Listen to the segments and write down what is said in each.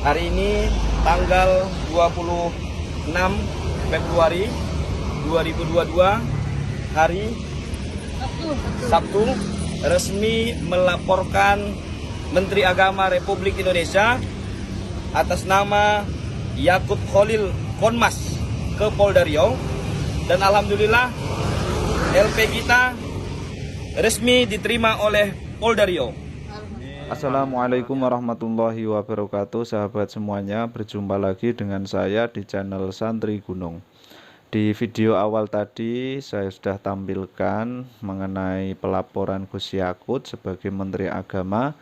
Hari ini tanggal 26 Februari 2022, hari Sabtu, resmi melaporkan Menteri Agama Republik Indonesia atas nama Yakut Kholil Konmas ke Polda Riau, dan alhamdulillah LP kita resmi diterima oleh Polda Riau. Assalamualaikum warahmatullahi wabarakatuh, sahabat semuanya. Berjumpa lagi dengan saya di channel Santri Gunung. Di video awal tadi saya sudah tampilkan mengenai pelaporan Gus Yakut sebagai Menteri Agama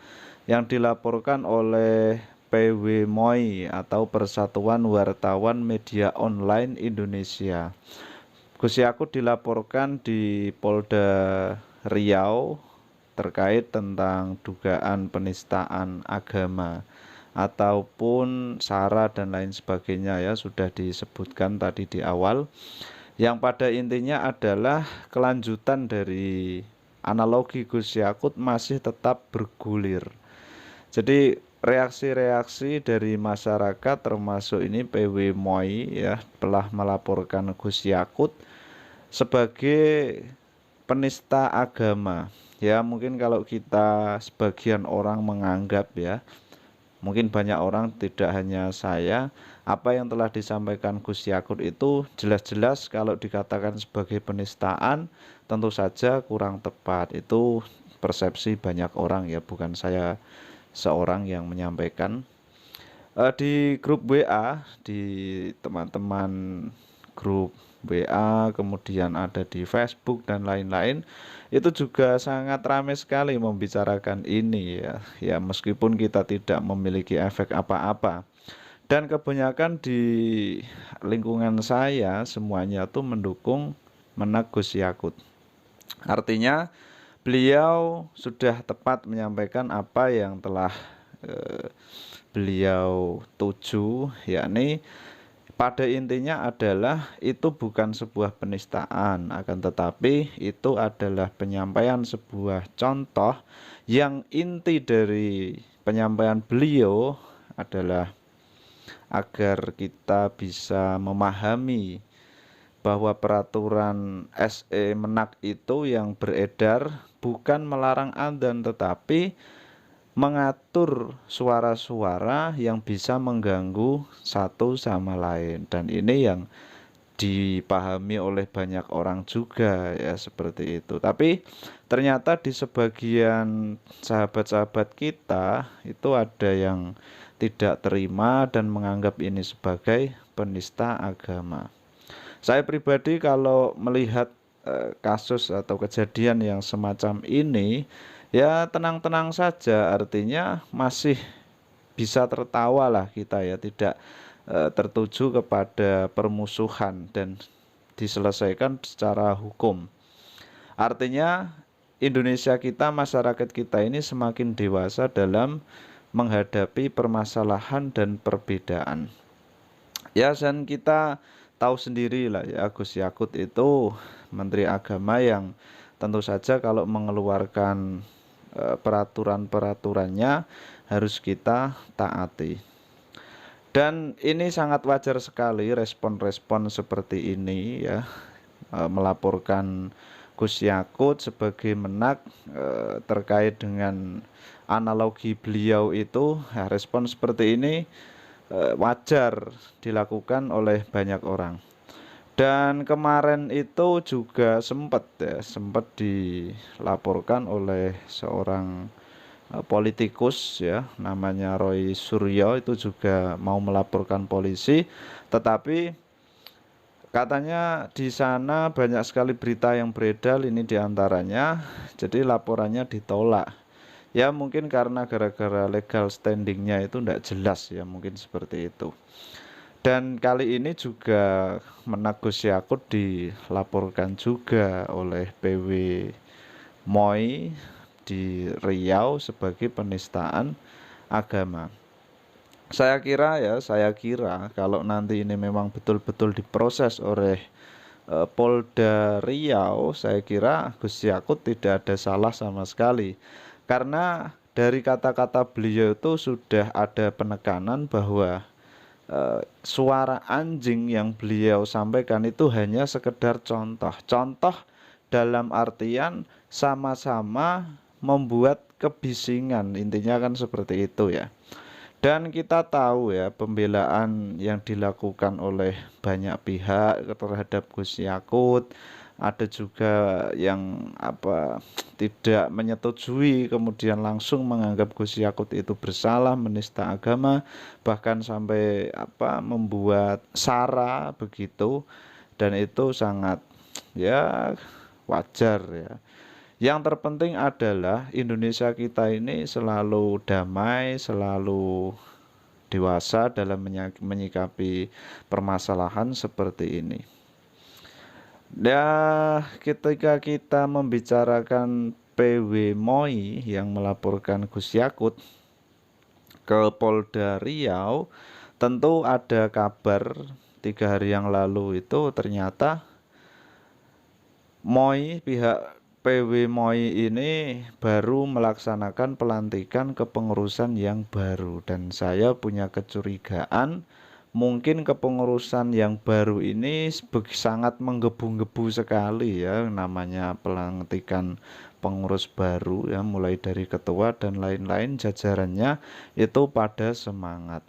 yang dilaporkan oleh PW MOI atau Persatuan Wartawan Media Online Indonesia. Gus Yakut dilaporkan di Polda Riau terkait tentang dugaan penistaan agama ataupun sara dan lain sebagainya, ya sudah disebutkan tadi di awal, yang pada intinya adalah kelanjutan dari analogi Gus Yakut masih tetap bergulir. Jadi reaksi-reaksi dari masyarakat termasuk ini PW MOI ya telah melaporkan Gus Yakut sebagai penista agama. Ya mungkin kalau kita sebagian orang menganggap, ya mungkin banyak orang, tidak hanya saya, apa yang telah disampaikan Gus Yakut itu jelas-jelas kalau dikatakan sebagai penistaan tentu saja kurang tepat. Itu persepsi banyak orang, ya bukan saya seorang yang menyampaikan. Di grup WA, di teman-teman grup WA, kemudian ada di Facebook dan lain-lain, itu juga sangat ramai sekali membicarakan ini, ya. Ya meskipun kita tidak memiliki efek apa-apa. Dan kebanyakan di lingkungan saya semuanya tuh mendukung Menak Gus Yakut. Artinya beliau sudah tepat menyampaikan apa yang telah beliau tuju, yakni pada intinya adalah itu bukan sebuah penistaan, akan tetapi itu adalah penyampaian sebuah contoh yang inti dari penyampaian beliau adalah agar kita bisa memahami bahwa peraturan SE Menak itu yang beredar bukan melarang adzan tetapi mengatur suara-suara yang bisa mengganggu satu sama lain, dan ini yang dipahami oleh banyak orang juga, ya seperti itu. Tapi ternyata di sebagian sahabat-sahabat kita itu ada yang tidak terima dan menganggap ini sebagai penista agama. Saya pribadi kalau melihat kasus atau kejadian yang semacam ini, ya tenang-tenang saja, artinya masih bisa tertawa lah kita, ya tidak tertuju kepada permusuhan dan diselesaikan secara hukum. Artinya Indonesia kita, masyarakat kita ini semakin dewasa dalam menghadapi permasalahan dan perbedaan. Ya, dan kita tahu sendiri lah ya, Gus Yakut itu Menteri Agama yang tentu saja kalau mengeluarkan peraturan-peraturannya harus kita taati. Dan ini sangat wajar sekali respon-respon seperti ini, ya, melaporkan Gus Yakut sebagai Menak terkait dengan analogi beliau itu, ya, respon seperti ini wajar dilakukan oleh banyak orang. Dan kemarin itu juga sempat dilaporkan oleh seorang politikus, ya namanya Roy Suryo, itu juga mau melaporkan polisi, tetapi katanya di sana banyak sekali berita yang beredar, ini diantaranya, jadi laporannya ditolak. Ya mungkin karena gara-gara legal standingnya itu tidak jelas, ya mungkin seperti itu. Dan kali ini juga Menak Gus Yakut dilaporkan juga oleh PW MOI di Riau sebagai penistaan agama. Saya kira kalau nanti ini memang betul-betul diproses oleh Polda Riau, saya kira Gus Yakut tidak ada salah sama sekali. Karena dari kata-kata beliau itu sudah ada penekanan bahwa suara anjing yang beliau sampaikan itu hanya sekedar contoh. Contoh dalam artian sama-sama membuat kebisingan, intinya kan seperti itu ya. Dan kita tahu ya, pembelaan yang dilakukan oleh banyak pihak terhadap Gus Yakut, ada juga yang tidak menyetujui, kemudian langsung menganggap Gus Yakut itu bersalah, menista agama, bahkan sampai membuat sara begitu. Dan itu sangat ya wajar ya. Yang terpenting adalah Indonesia kita ini selalu damai, selalu dewasa dalam menyikapi permasalahan seperti ini. Ya, ketika kita membicarakan PW Moi yang melaporkan Gus Yakut ke Polda Riau, tentu ada kabar 3 hari yang lalu itu ternyata pihak PW Moi ini baru melaksanakan pelantikan kepengurusan yang baru, dan saya punya kecurigaan mungkin kepengurusan yang baru ini sangat menggebu-gebu sekali ya, namanya pelantikan pengurus baru ya, mulai dari ketua dan lain-lain jajarannya itu pada semangat.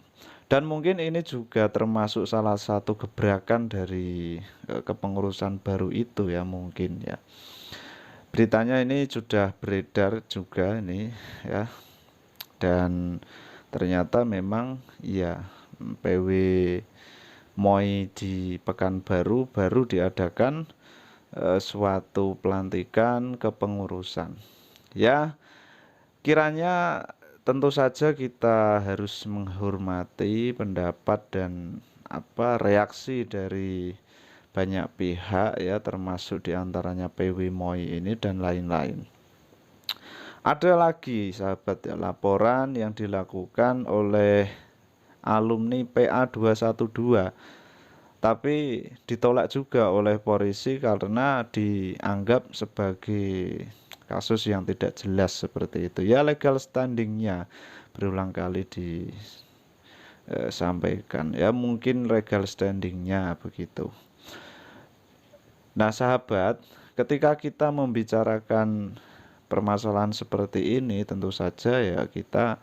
Dan mungkin ini juga termasuk salah satu gebrakan dari kepengurusan baru itu ya, mungkin ya. Beritanya ini sudah beredar juga ini ya, dan ternyata memang ya PW Moi di Pekanbaru baru diadakan suatu pelantikan kepengurusan ya. Kiranya tentu saja kita harus menghormati pendapat dan reaksi dari banyak pihak ya, termasuk diantaranya PW Moi ini dan lain-lain. Ada lagi sahabat ya, laporan yang dilakukan oleh alumni PA 212, tapi ditolak juga oleh polisi karena dianggap sebagai kasus yang tidak jelas seperti itu ya. Legal standingnya berulang kali disampaikan ya, mungkin legal standingnya begitu. Nah sahabat, ketika kita membicarakan permasalahan seperti ini, tentu saja ya kita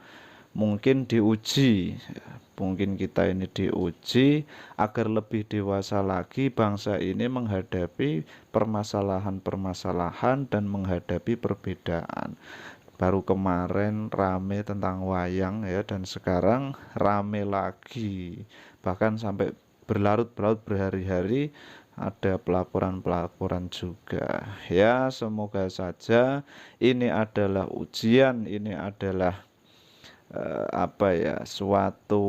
mungkin diuji, mungkin kita ini diuji agar lebih dewasa lagi bangsa ini menghadapi permasalahan-permasalahan dan menghadapi perbedaan. Baru kemarin rame tentang wayang ya, dan sekarang rame lagi, bahkan sampai berlarut-larut berhari-hari ada pelaporan-pelaporan juga ya. Semoga saja ini adalah ujian, ini adalah suatu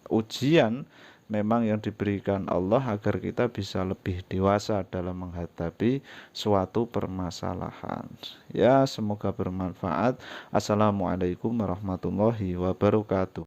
ujian memang yang diberikan Allah agar kita bisa lebih dewasa dalam menghadapi suatu permasalahan ya. Semoga bermanfaat. Assalamualaikum warahmatullahi wabarakatuh.